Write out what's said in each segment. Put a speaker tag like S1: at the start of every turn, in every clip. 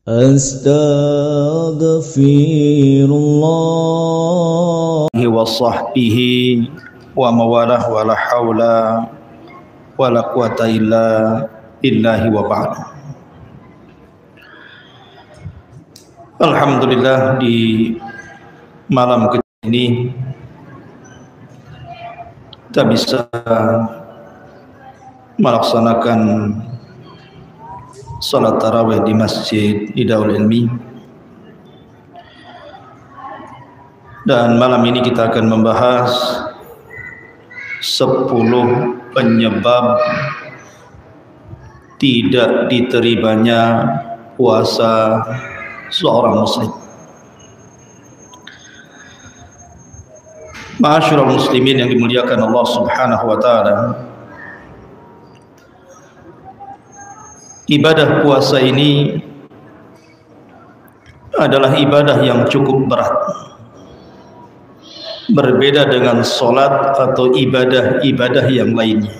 S1: Astaghfirullah wa sahbihi wa mawalah wa la hawla wa la quwata illa billahi wa ba'd. Alhamdulillah, di malam ini kita bisa melaksanakan salat tarawih di Masjid Nidaul Ilmi, dan malam ini kita akan membahas 10 penyebab tidak diterimanya puasa seorang muslim. Ma'asyiral muslimin yang dimuliakan Allah Subhanahu wa taala, ibadah puasa ini adalah ibadah yang cukup berat. Berbeda dengan solat atau ibadah-ibadah yang lainnya.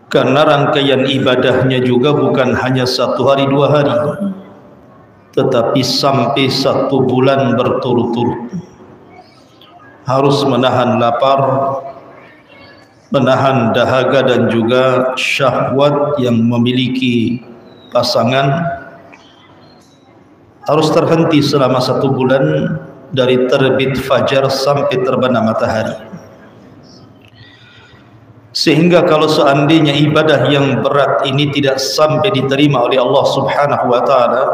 S1: Karena rangkaian ibadahnya juga bukan hanya 1 hari 2 hari, tetapi sampai 1 bulan berturut-turut. Harus menahan lapar, menahan dahaga dan juga syahwat yang memiliki pasangan. Harus terhenti selama 1 bulan, dari terbit fajar sampai terbenam matahari. Sehingga kalau seandainya ibadah yang berat ini tidak sampai diterima oleh Allah Subhanahu wa taala,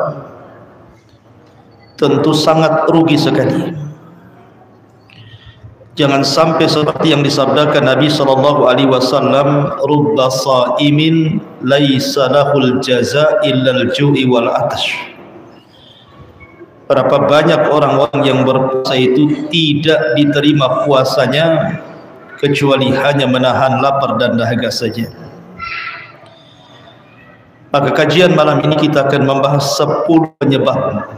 S1: tentu sangat rugi sekali. Jangan sampai seperti yang disabdakan Nabi sallallahu alaihi wasallam, rubba shaimin laisa lahul jaza illa al-ju'i wal atash. Berapa banyak orang-orang yang berpuasa itu tidak diterima puasanya kecuali hanya menahan lapar dan dahaga saja. Maka kajian malam ini kita akan membahas 10 penyebab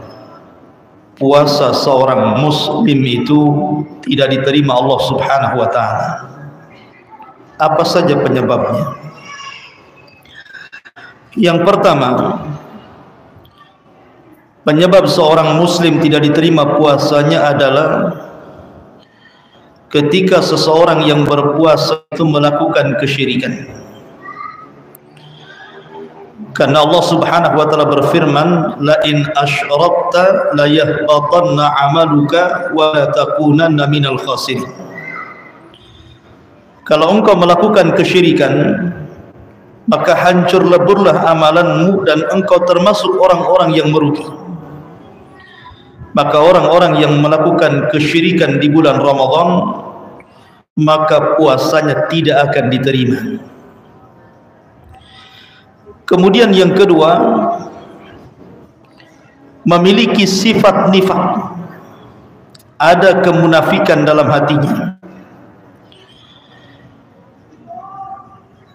S1: puasa seorang muslim itu tidak diterima Allah Subhanahu wa taala. Apa saja penyebabnya? Yang pertama, penyebab seorang muslim tidak diterima puasanya adalah ketika seseorang yang berpuasa itu melakukan kesyirikan. Karena Allah Subhanahu wa taala berfirman, la in asyrakta la yahbatanna 'amaluka wa la takunanna minal khasirin. Kalau engkau melakukan kesyirikan, maka hancur leburlah amalanmu dan engkau termasuk orang-orang yang merugi. Maka orang-orang yang melakukan kesyirikan di bulan Ramadan, maka puasanya tidak akan diterima. Kemudian yang kedua, memiliki sifat nifaq. Ada kemunafikan dalam hatinya.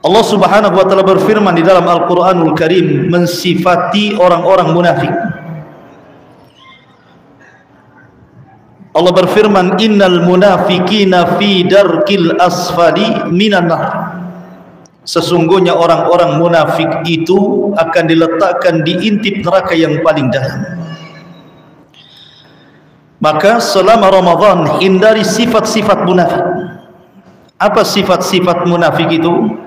S1: Allah Subhanahu wa taala berfirman di dalam Al-Qur'anul Karim mensifati orang-orang munafik. Allah berfirman, innal munafiqina fi darkil asfali minan nar. Sesungguhnya orang-orang munafik itu akan diletakkan di intip neraka yang paling dalam. Maka selama Ramadan hindari sifat-sifat munafik. Apa sifat-sifat munafik itu?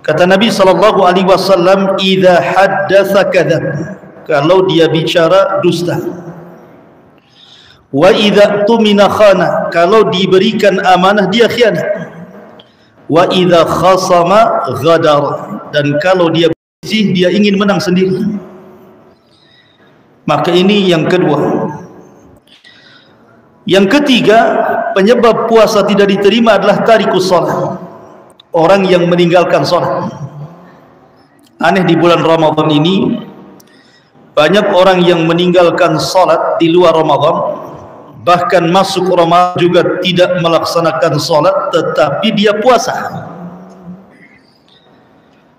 S1: Kata Nabi sallallahu alaihi wasallam, idza haddatsa kadzab. Kalau dia bicara dusta. Wa idza tumina khana. Kalau diberikan amanah dia khianat. Wa idza khasama ghadar. Dan kalau dia bersih dia ingin menang sendiri. Maka ini yang kedua. Yang ketiga, penyebab puasa tidak diterima adalah tarikus shalah. Orang yang meninggalkan salat. Aneh, di bulan Ramadan ini banyak orang yang meninggalkan salat di luar Ramadan. Bahkan masuk Ramadan juga tidak melaksanakan salat, tetapi dia puasa.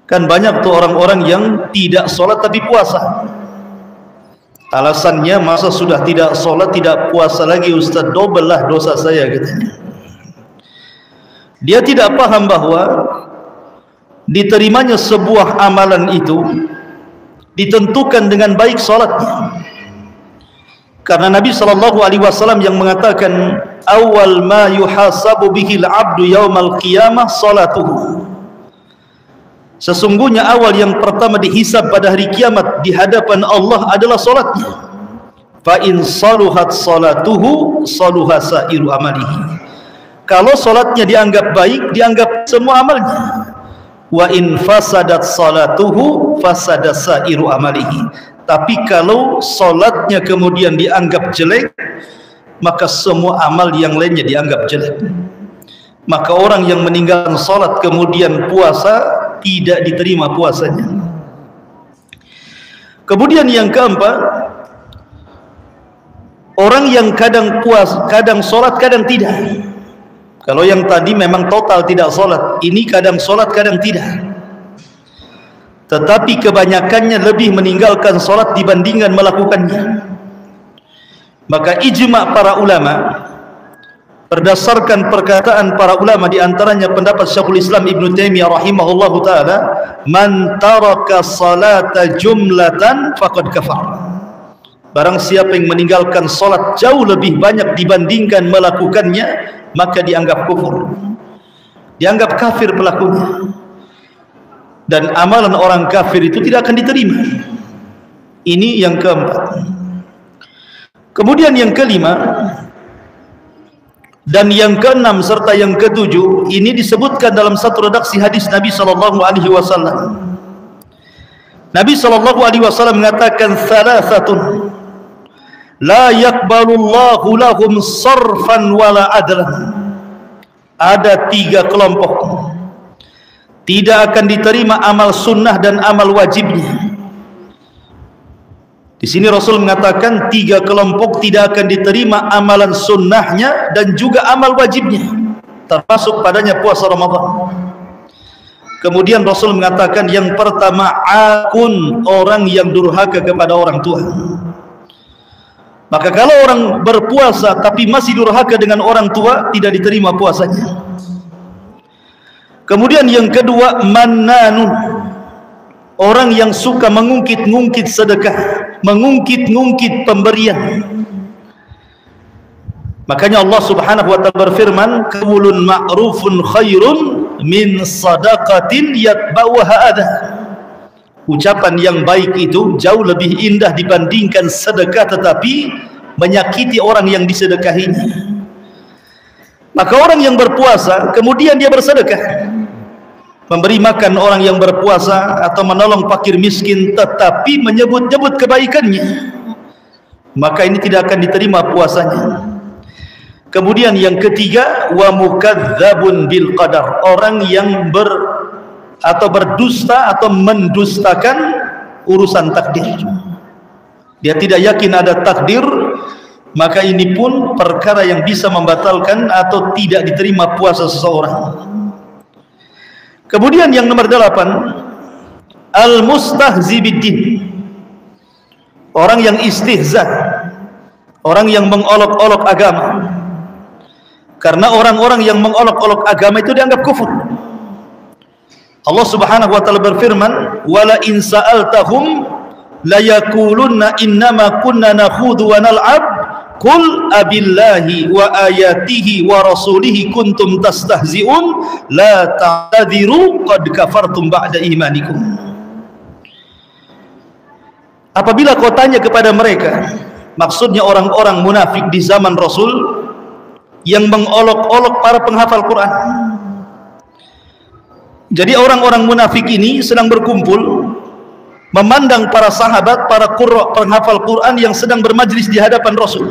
S1: Kan banyak tuh orang-orang yang tidak salat tapi puasa. Alasannya, masa sudah tidak salat tidak puasa lagi Ustaz, double lah dosa saya katanya. Dia tidak paham bahwa diterimanya sebuah amalan itu ditentukan dengan baik salatnya. Karena Nabi SAW yang mengatakan, awal ma yuhasabu bihil abdu yaumal qiyamah salatuhu. Sesungguhnya awal yang pertama dihisab pada hari kiamat di hadapan Allah adalah salatnya. Fa in saluhat salatuhu saluha sairu amalihi. Kalau salatnya dianggap baik, dianggap semua amalnya. Wa in fasadat salatuhu fasada sairu amalihi. Tapi kalau salatnya kemudian dianggap jelek, maka semua amal yang lainnya dianggap jelek. Maka orang yang meninggalkan salat kemudian puasa, tidak diterima puasanya. Kemudian yang keempat, orang yang kadang puas, kadang salat, kadang tidak. Kalau yang tadi memang total tidak salat, ini kadang salat, kadang tidak. Tetapi kebanyakannya lebih meninggalkan salat dibandingkan melakukannya. Maka ijma' para ulama, berdasarkan perkataan para ulama, di antaranya pendapat Syekhul Islam Ibn Taimiyah rahimahullahu taala, man taraka salata jumlatan faqad kafar. Barang siapa yang meninggalkan salat jauh lebih banyak dibandingkan melakukannya, maka dianggap kufur, dianggap kafir pelakunya. Dan amalan orang kafir itu tidak akan diterima. Ini yang keempat. Kemudian yang kelima dan yang keenam serta yang ketujuh, ini disebutkan dalam satu redaksi hadis Nabi SAW. Nabi SAW mengatakan, thalathatun la yakbalullahu lahum sarfan wala adlan. Ada tiga kelompok tidak akan diterima amal sunnah dan amal wajibnya. Di sini Rasul mengatakan tiga kelompok tidak akan diterima amalan sunnahnya dan juga amal wajibnya, termasuk padanya puasa Ramadan. Kemudian Rasul mengatakan yang pertama, akun, orang yang durhaka kepada orang tua. Maka kalau orang berpuasa tapi masih durhaka dengan orang tua, tidak diterima puasanya. Kemudian yang kedua, mannanun, orang yang suka mengungkit-ngungkit sedekah, mengungkit-ngungkit pemberian. Makanya Allah Subhanahu wa taala berfirman, qaulun ma'rufun khairun min sadaqatin yatba'uha adha. Ucapan yang baik itu jauh lebih indah dibandingkan sedekah tetapi menyakiti orang yang disedekahinya. Maka orang yang berpuasa kemudian dia bersedekah, memberi makan orang yang berpuasa atau menolong fakir miskin tetapi menyebut-nyebut kebaikannya, maka ini tidak akan diterima puasanya. Kemudian yang ketiga, wa mukadzabun bil qadar, orang yang berdusta atau mendustakan urusan takdir. Dia tidak yakin ada takdir, maka ini pun perkara yang bisa membatalkan atau tidak diterima puasa seseorang. Kemudian yang nomor 8, al-mustahzi biddin, orang yang istihza, orang yang mengolok-olok agama. Karena orang-orang yang mengolok-olok agama itu dianggap kufur. Allah Subhanahu wa taala berfirman, wala in sa'altahum la yaqulunna innama kunna nakhudhu wa nal'ab qul abillahi wa ayatihi wa rasulihi kuntum tastahzi'un la ta'tadiru qad kafartum ba'da imanikum. Apabila kau tanya kepada mereka, maksudnya orang-orang munafik di zaman Rasul yang mengolok-olok para penghafal Quran. Jadi orang-orang munafik ini sedang berkumpul memandang para sahabat, para qurra, penghafal Quran yang sedang bermajlis di hadapan Rasul.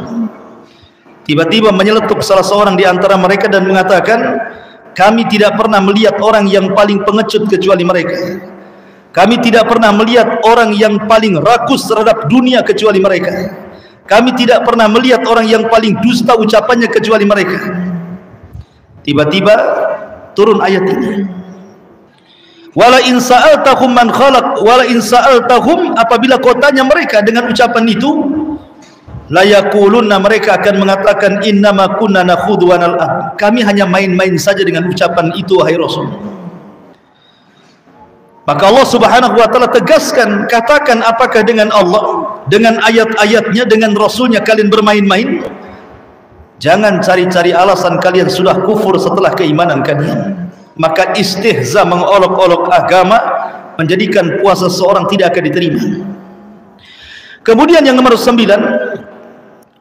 S1: Tiba-tiba menyeletuk salah seorang di antara mereka dan mengatakan, kami tidak pernah melihat orang yang paling pengecut kecuali mereka. Kami tidak pernah melihat orang yang paling rakus terhadap dunia kecuali mereka. Kami tidak pernah melihat orang yang paling dusta ucapannya kecuali mereka. Tiba-tiba turun ayat ini. Wala in sa'altahum man khalaq wala in sa'altahum, apabila kau tanya mereka dengan ucapan itu, la yaqulunna, mereka akan mengatakan innama kunna nakhudhu wa nal'ab, kami hanya main-main saja dengan ucapan itu wahai Rasul. Maka Allah Subhanahu wa taala tegaskan, katakan apakah dengan Allah, dengan ayat-ayatnya, dengan Rasulnya kalian bermain-main? Jangan cari-cari alasan kalian sudah kufur setelah keimanan kalian. Maka istihza, mengolok-olok agama, menjadikan puasa seorang tidak akan diterima. Kemudian yang nomor 9,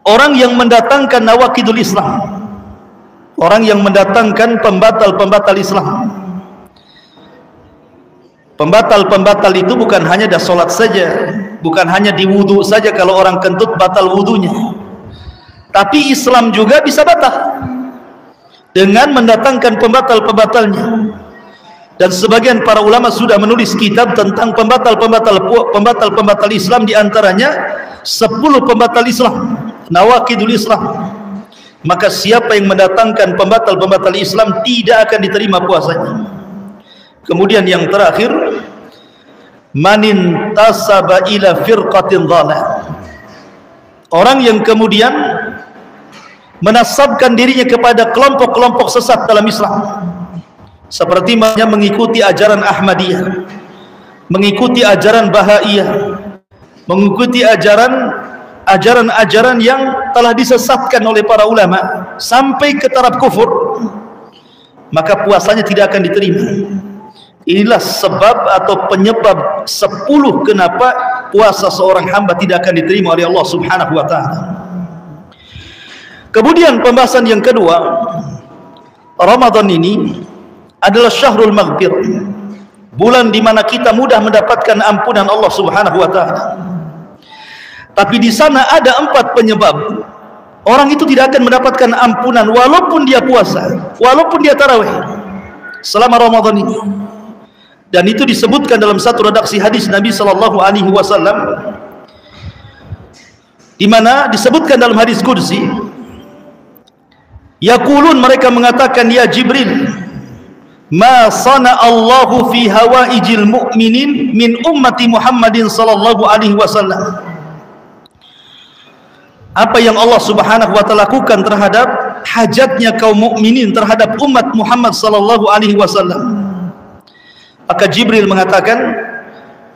S1: orang yang mendatangkan nawaqidul Islam, orang yang mendatangkan pembatal-pembatal Islam. Pembatal-pembatal itu bukan hanya dah solat saja, bukan hanya di wudu saja, kalau orang kentut batal wudunya, tapi Islam juga bisa batal dengan mendatangkan pembatal-pembatalnya. Dan sebagian para ulama sudah menulis kitab tentang pembatal-pembatal Islam, diantaranya 10 pembatal Islam, nawaqidul Islam. Maka siapa yang mendatangkan pembatal-pembatal Islam tidak akan diterima puasanya. Kemudian yang terakhir, manin tasaba ila firqatin dhalah, orang yang kemudian menasabkan dirinya kepada kelompok-kelompok sesat dalam Islam, seperti mengikuti ajaran Ahmadiyah, mengikuti ajaran Bahaiyah, mengikuti ajaran-ajaran yang telah disesatkan oleh para ulama sampai ke taraf kufur, maka puasanya tidak akan diterima. Inilah sebab atau penyebab 10 kenapa puasa seorang hamba tidak akan diterima oleh Allah Subhanahu wa taala. Kemudian pembahasan yang kedua, Ramadan ini adalah syahrul maghfir, bulan di mana kita mudah mendapatkan ampunan Allah Subhanahu wa taala. Tapi di sana ada 4 penyebab orang itu tidak akan mendapatkan ampunan walaupun dia puasa, walaupun dia tarawih selama Ramadan ini. Dan itu disebutkan dalam satu redaksi hadis Nabi sallallahu alaihi wasallam, di mana disebutkan dalam hadis qudsi, yaqulun, mereka mengatakan, ya Jibril, ma sana Allahu fi hawaijil mu'minin min ummati Muhammadin sallallahu alaihi wasallam. Apa yang Allah Subhanahu wa taala lakukan terhadap hajatnya kaum mukminin, terhadap umat Muhammad sallallahu alaihi wasallam. Maka Jibril mengatakan,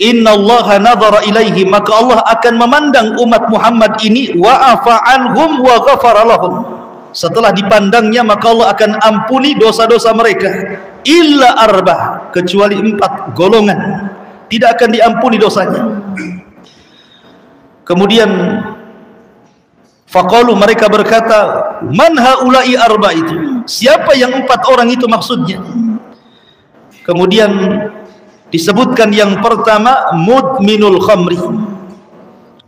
S1: innallaha nadhara ilaihi, maka Allah akan memandang umat Muhammad ini, wa afa anhum wa ghafara lahum. Setelah dipandangnya, maka Allah akan ampuni dosa-dosa mereka, illa arba, kecuali 4 golongan tidak akan diampuni dosanya. Kemudian faqalu, mereka berkata, man haula'i arba, itu siapa yang 4 orang itu maksudnya? Kemudian disebutkan yang pertama, mudminul khamri,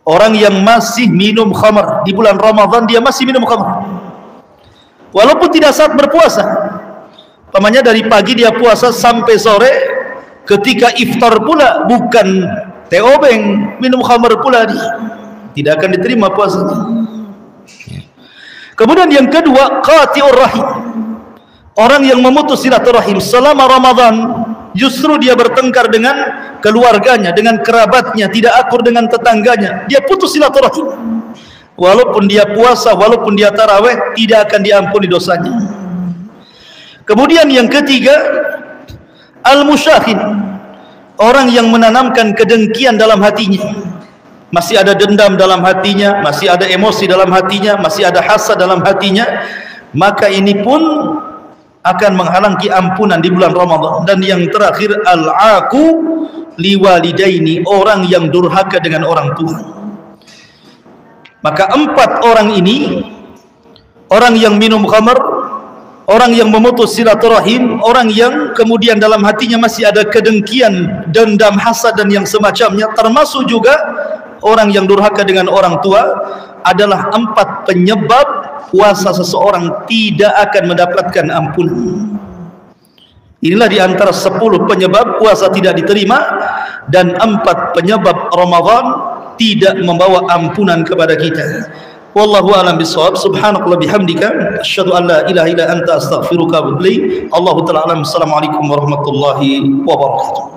S1: orang yang masih minum khamr. Di bulan Ramadan dia masih minum khamr walaupun tidak saat berpuasa. Pamannya dari pagi dia puasa sampai sore, ketika iftar pula bukan teobeng, minum khamr pula, dia tidak akan diterima puasanya. Kemudian yang kedua, qati'ur rahim, orang yang memutus silaturahim selama Ramadan. Justru dia bertengkar dengan keluarganya, dengan kerabatnya, tidak akur dengan tetangganya, dia putus silaturahim. Walaupun dia puasa, walaupun dia tarawih, tidak akan diampuni dosanya. Kemudian yang ketiga, al-musyahin, orang yang menanamkan kedengkian dalam hatinya, masih ada dendam dalam hatinya, masih ada emosi dalam hatinya, masih ada hasad dalam hatinya, maka ini pun akan menghalangi ampunan di bulan Ramadan. Dan yang terakhir, al-aqu liwalidaini, orang yang durhaka dengan orang tua. Maka 4 orang ini, orang yang minum khamr, orang yang memutus silaturahim, orang yang kemudian dalam hatinya masih ada kedengkian, dendam, hasad dan yang semacamnya, termasuk juga orang yang durhaka dengan orang tua, adalah 4 penyebab puasa seseorang tidak akan mendapatkan ampunan. Inilah di antara 10 penyebab puasa tidak diterima, dan 4 penyebab Ramadan tidak membawa ampunan kepada kita. Wallahu a'lam bishawab. Subhanakallah bihamdika, asyhadu an la ilaha illa anta, astaghfiruka wa atubu ilaik. Allahu ta'ala alam. Assalamualaikum warahmatullahi wabarakatuh.